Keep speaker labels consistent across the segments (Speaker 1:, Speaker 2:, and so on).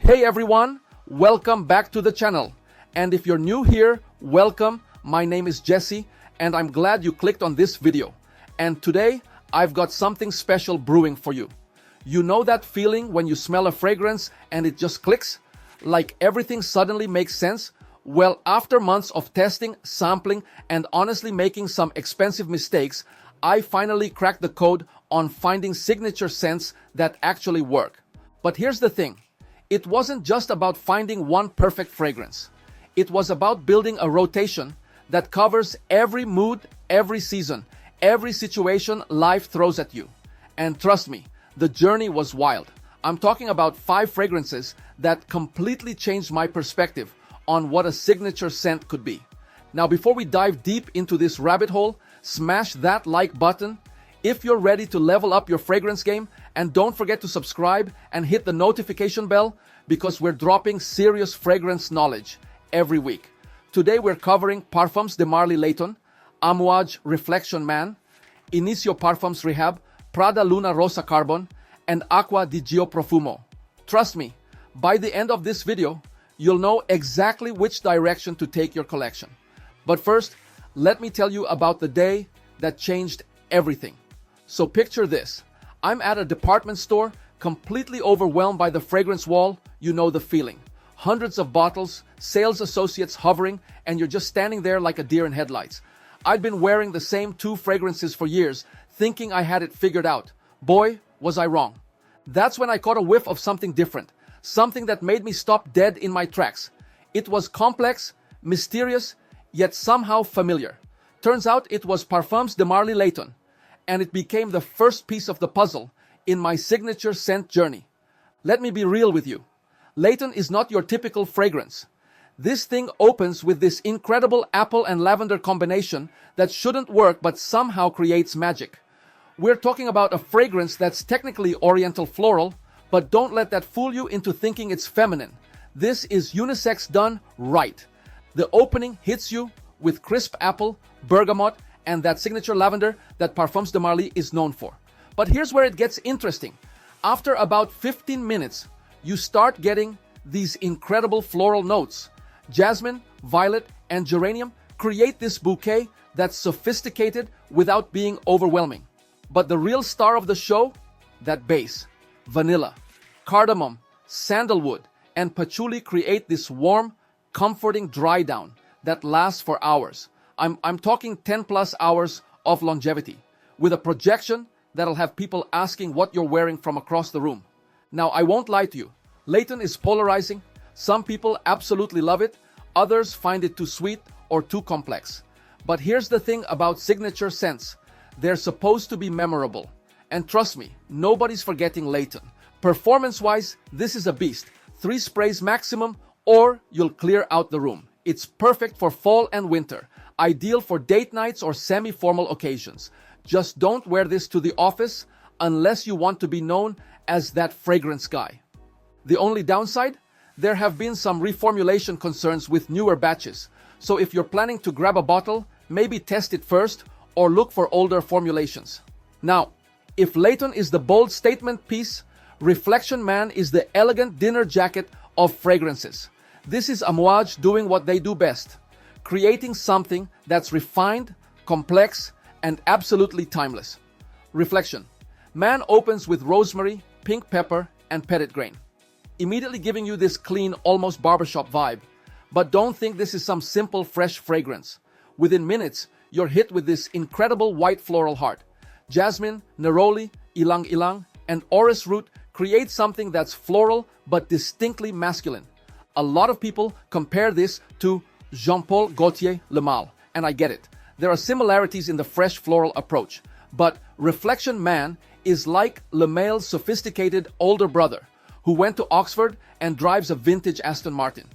Speaker 1: Hey everyone, welcome back to the channel. And if you're new here, welcome. My name is Jesse and I'm glad you clicked on this video. And today, I've got something special brewing for you. You know that feeling when you smell a fragrance and it just clicks? Like everything suddenly makes sense? Well, after months of testing, sampling, and honestly making some expensive mistakes, I finally cracked the code on finding signature scents that actually work. But here's the thing. It wasn't just about finding one perfect fragrance. It was about building a rotation that covers every mood, every season, every situation life throws at you. And trust me, the journey was wild. I'm talking about 5 fragrances that completely changed my perspective on what a signature scent could be. Now, before we dive deep into this rabbit hole, smash that like button if you're ready to level up your fragrance game, and don't forget to subscribe and hit the notification bell because we're dropping serious fragrance knowledge every week. Today we're covering Parfums de Layton, Amouage Reflection Man, Initio Parfums Rehab, Prada Luna Rossa Carbon, and Acqua di Profumo. Trust me, by the end of this video, you'll know exactly which direction to take your collection. But first, let me tell you about the day that changed everything. So picture this. I'm at a department store, completely overwhelmed by the fragrance wall. You know the feeling. Hundreds of bottles, sales associates hovering, and you're just standing there like a deer in headlights. I'd been wearing the same 2 fragrances for years, thinking I had it figured out. Boy, was I wrong. That's when I caught a whiff of something different, something that made me stop dead in my tracks. It was complex, mysterious, yet somehow familiar. Turns out it was Parfums de Layton, and it became the first piece of the puzzle in my signature scent journey. Let me be real with you. Layton is not your typical fragrance. This thing opens with this incredible apple and lavender combination that shouldn't work but somehow creates magic. We're talking about a fragrance that's technically oriental floral, but don't let that fool you into thinking it's feminine. This is unisex done right. The opening hits you with crisp apple, bergamot, and that signature lavender that Parfums de Marly is known for. But here's where it gets interesting. After about 15 minutes, you start getting these incredible floral notes. Jasmine, violet, and geranium create this bouquet that's sophisticated without being overwhelming. But the real star of the show? That base. Vanilla, cardamom, sandalwood, and patchouli create this warm, comforting dry down that lasts for hours. I'm talking 10 plus hours of longevity, with a projection that'll have people asking what you're wearing from across the room. Now, I won't lie to you. Layton is polarizing. Some people absolutely love it. Others find it too sweet or too complex. But here's the thing about signature scents. They're supposed to be memorable. And trust me, nobody's forgetting Layton. Performance-wise, this is a beast. 3 sprays maximum, or you'll clear out the room. It's perfect for fall and winter. Ideal for date nights or semi-formal occasions. Just don't wear this to the office unless you want to be known as that fragrance guy. The only downside? There have been some reformulation concerns with newer batches. So if you're planning to grab a bottle, maybe test it first or look for older formulations. Now, if Layton is the bold statement piece, Reflection Man is the elegant dinner jacket of fragrances. This is Amouage doing what they do best, creating something that's refined, complex, and absolutely timeless. Reflection Man opens with rosemary, pink pepper, and petit grain, immediately giving you this clean, almost barbershop vibe. But don't think this is some simple, fresh fragrance. Within minutes, you're hit with this incredible white floral heart. Jasmine, neroli, ylang ylang, and orris root create something that's floral but distinctly masculine. A lot of people compare this to Jean-Paul Gaultier Le Male, and I get it. There are similarities in the fresh floral approach, but Reflection Man is like Le Male's sophisticated older brother who went to Oxford and drives a vintage Aston Martin.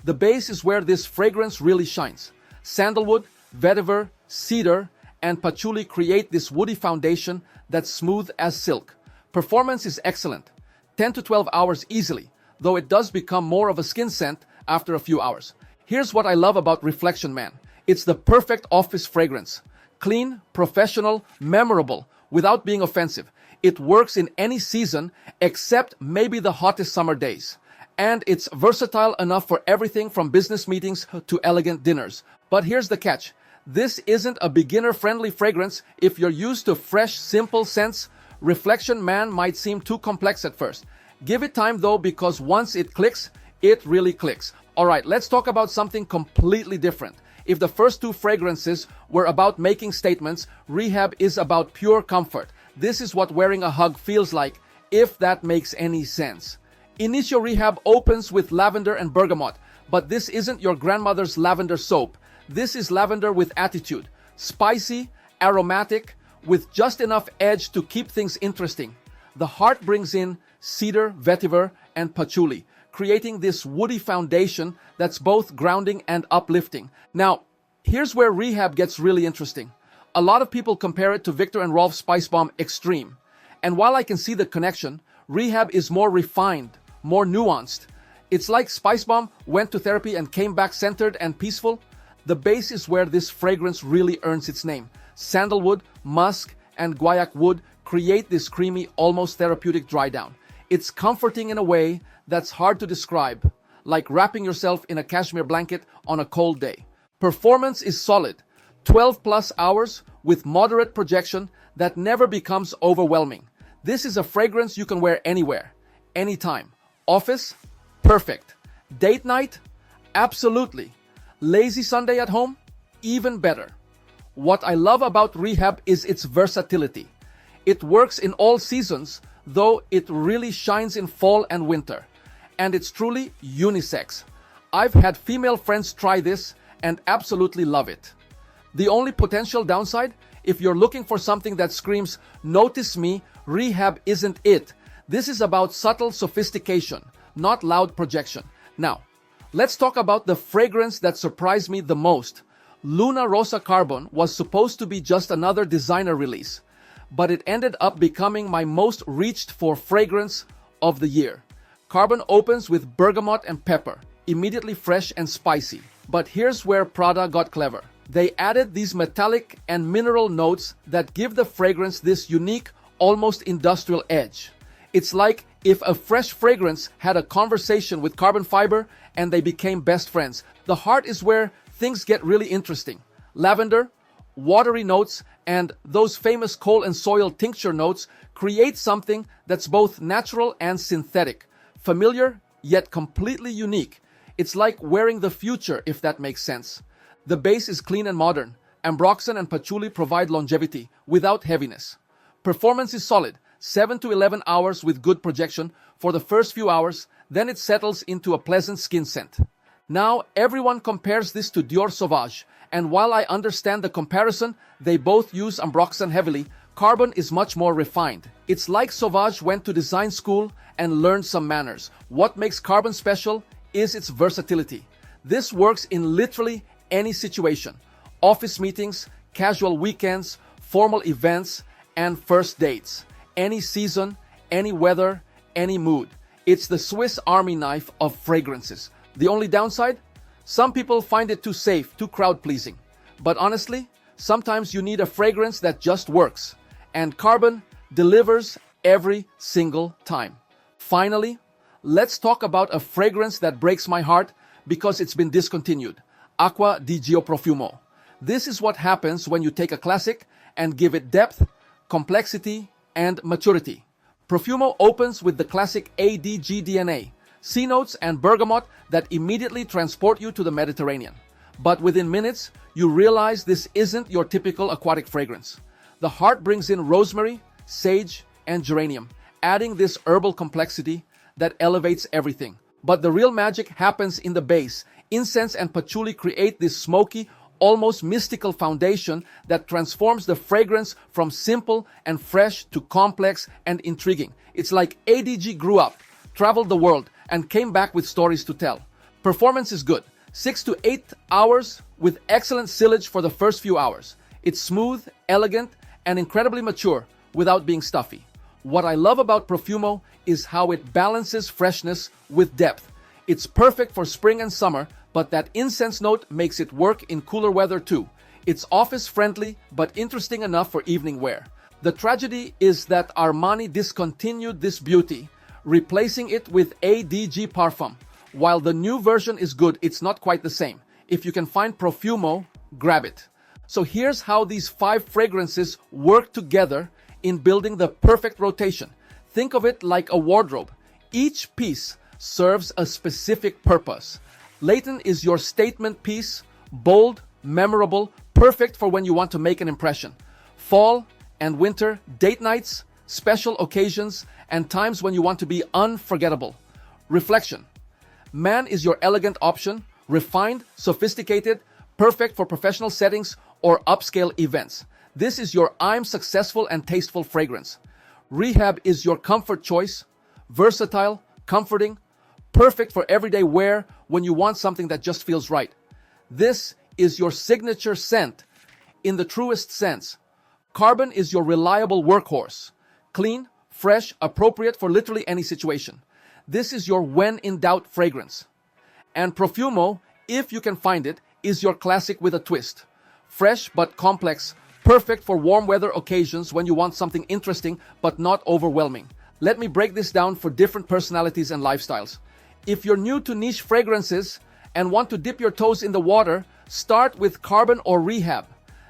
Speaker 1: The base is where this fragrance really shines. Sandalwood, vetiver, cedar, and patchouli create this woody foundation that's smooth as silk. Performance is excellent, 10 to 12 hours easily, though it does become more of a skin scent after a few hours. Here's what I love about Reflection Man. It's the perfect office fragrance. Clean, professional, memorable, without being offensive. It works in any season except maybe the hottest summer days. And it's versatile enough for everything from business meetings to elegant dinners. But here's the catch. This isn't a beginner-friendly fragrance. If you're used to fresh, simple scents, Reflection Man might seem too complex at first. Give it time though, because once it clicks, it really clicks. Alright, let's talk about something completely different. If the first two fragrances were about making statements, Rehab is about pure comfort. This is what wearing a hug feels like, if that makes any sense. Initio Rehab opens with lavender and bergamot, but this isn't your grandmother's lavender soap. This is lavender with attitude. Spicy, aromatic, with just enough edge to keep things interesting. The heart brings in cedar, vetiver, and patchouli, creating this woody foundation that's both grounding and uplifting. Now, here's where Rehab gets really interesting. A lot of people compare it to Viktor & Rolf's Spice Bomb Extreme. And while I can see the connection, Rehab is more refined, more nuanced. It's like Spice Bomb went to therapy and came back centered and peaceful. The base is where this fragrance really earns its name. Sandalwood, musk, and guaiac wood create this creamy, almost therapeutic dry down. It's comforting in a way that's hard to describe, like wrapping yourself in a cashmere blanket on a cold day. Performance is solid, 12 plus hours with moderate projection that never becomes overwhelming. This is a fragrance you can wear anywhere, anytime. Office? Perfect. Date night? Absolutely. Lazy Sunday at home? Even better. What I love about Rehab is its versatility. It works in all seasons, though it really shines in fall and winter. And it's truly unisex. I've had female friends try this and absolutely love it. The only potential downside, if you're looking for something that screams, "Notice me," Rehab isn't it. This is about subtle sophistication, not loud projection. Now, let's talk about the fragrance that surprised me the most. Luna Rossa Carbon was supposed to be just another designer release, but it ended up becoming my most reached for fragrance of the year. Carbon opens with bergamot and pepper, immediately fresh and spicy. But here's where Prada got clever. They added these metallic and mineral notes that give the fragrance this unique, almost industrial edge. It's like if a fresh fragrance had a conversation with carbon fiber and they became best friends. The heart is where things get really interesting. Lavender, watery notes, and those famous coal and soil tincture notes create something that's both natural and synthetic. Familiar, yet completely unique. It's like wearing the future, if that makes sense. The base is clean and modern. Ambroxan and patchouli provide longevity without heaviness. Performance is solid, 7 to 11 hours with good projection for the first few hours, then it settles into a pleasant skin scent. Now, everyone compares this to Dior Sauvage, and while I understand the comparison, they both use Ambroxan heavily. Carbon is much more refined. It's like Sauvage went to design school and learned some manners. What makes Carbon special is its versatility. This works in literally any situation. Office meetings, casual weekends, formal events, and first dates. Any season, any weather, any mood. It's the Swiss Army knife of fragrances. The only downside? Some people find it too safe, too crowd-pleasing. But honestly, sometimes you need a fragrance that just works. And Carbon delivers every single time. Finally, let's talk about a fragrance that breaks my heart because it's been discontinued. Acqua di Profumo. This is what happens when you take a classic and give it depth, complexity, and maturity. Profumo opens with the classic ADG DNA, sea notes and bergamot that immediately transport you to the Mediterranean. But within minutes, you realize this isn't your typical aquatic fragrance. The heart brings in rosemary, sage, and geranium, adding this herbal complexity that elevates everything. But the real magic happens in the base. Incense and patchouli create this smoky, almost mystical foundation that transforms the fragrance from simple and fresh to complex and intriguing. It's like ADG grew up, traveled the world, and came back with stories to tell. Performance is good. 6 to 8 hours with excellent sillage for the first few hours. It's smooth, elegant, and incredibly mature without being stuffy. What I love about Profumo is how it balances freshness with depth. It's perfect for spring and summer, but that incense note makes it work in cooler weather too. It's office-friendly, but interesting enough for evening wear. The tragedy is that Armani discontinued this beauty, replacing it with ADG Parfum. While the new version is good, it's not quite the same. If you can find Profumo, grab it. So here's how these 5 fragrances work together in building the perfect rotation. Think of it like a wardrobe. Each piece serves a specific purpose. Layton is your statement piece, bold, memorable, perfect for when you want to make an impression. Fall and winter, date nights, special occasions, and times when you want to be unforgettable. Reflection Man is your elegant option, refined, sophisticated, perfect for professional settings or upscale events. This is your I'm successful and tasteful fragrance. Rehab is your comfort choice, versatile, comforting, perfect for everyday wear when you want something that just feels right. This is your signature scent in the truest sense. Carbon is your reliable workhorse, clean, fresh, appropriate for literally any situation. This is your when in doubt fragrance. And Profumo, if you can find it, is your classic with a twist. Fresh but complex, perfect for warm weather occasions when you want something interesting but not overwhelming. Let me break this down for different personalities and lifestyles. If you're new to niche fragrances and want to dip your toes in the water, start with Carbon or Rehab.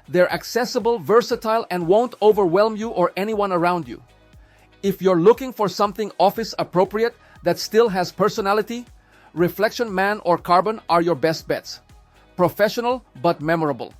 Speaker 1: They're accessible, versatile, and won't overwhelm you or anyone around you. If you're looking for something office appropriate that still has personality, Reflection Man or Carbon are your best bets. Professional but memorable.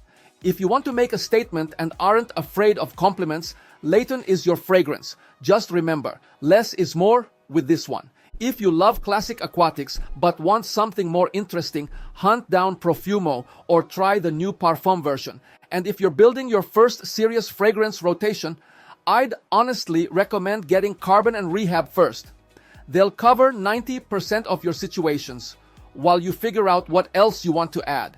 Speaker 1: If you want to make a statement and aren't afraid of compliments, Layton is your fragrance. Just remember, less is more with this one. If you love classic aquatics but want something more interesting, hunt down Profumo or try the new Parfum version. And if you're building your first serious fragrance rotation, I'd honestly recommend getting Carbon and Rehab first. They'll cover 90% of your situations while you figure out what else you want to add.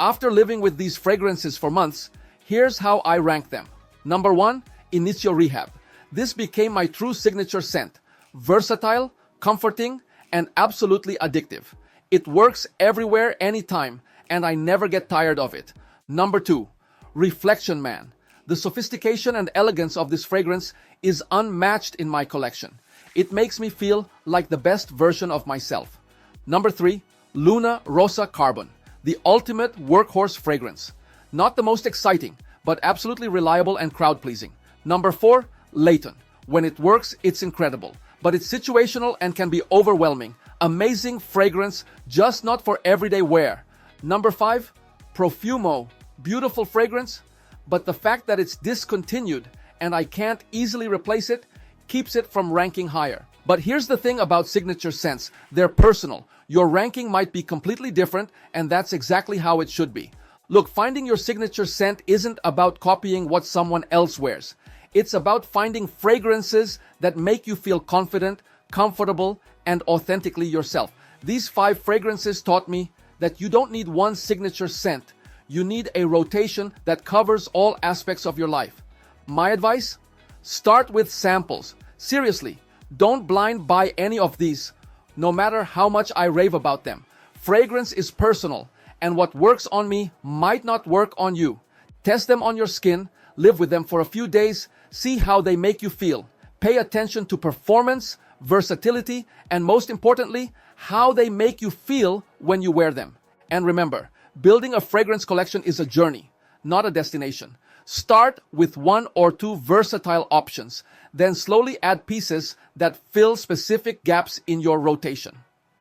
Speaker 1: After living with these fragrances for months, here's how I rank them. Number 1, Initio Rehab. This became my true signature scent. Versatile, comforting, and absolutely addictive. It works everywhere, anytime, and I never get tired of it. Number 2, Reflection Man. The sophistication and elegance of this fragrance is unmatched in my collection. It makes me feel like the best version of myself. Number 3, Luna Rossa Carbon. The ultimate workhorse fragrance. Not the most exciting, but absolutely reliable and crowd-pleasing. Number 4, Layton. When it works, it's incredible, but it's situational and can be overwhelming. Amazing fragrance, just not for everyday wear. Number 5, Profumo. Beautiful fragrance, but the fact that it's discontinued and I can't easily replace it keeps it from ranking higher. But here's the thing about signature scents. They're personal. Your ranking might be completely different, and that's exactly how it should be. Look, finding your signature scent isn't about copying what someone else wears. It's about finding fragrances that make you feel confident, comfortable, and authentically yourself. These 5 fragrances taught me that you don't need one signature scent. You need a rotation that covers all aspects of your life. My advice? Start with samples. Seriously, don't blind buy any of these, no matter how much I rave about them. Fragrance is personal, and what works on me might not work on you. Test them on your skin, live with them for a few days, see how they make you feel. Pay attention to performance, versatility, and most importantly, how they make you feel when you wear them. And remember, building a fragrance collection is a journey, not a destination. Start with 1 or 2 versatile options, then slowly add pieces that fill specific gaps in your rotation.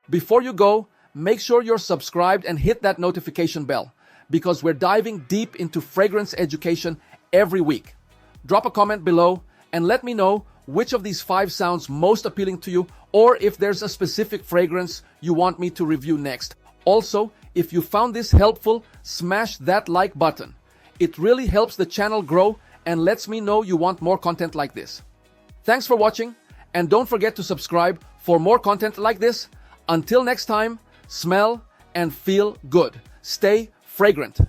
Speaker 1: Before you go, make sure you're subscribed and hit that notification bell, because we're diving deep into fragrance education every week. Drop a comment below and let me know which of these 5 sounds most appealing to you, or if there's a specific fragrance you want me to review next. Also, if you found this helpful, smash that like button. It really helps the channel grow and lets me know you want more content like this. Thanks for watching, and don't forget to subscribe for more content like this. Until next time, smell and feel good. Stay fragrant.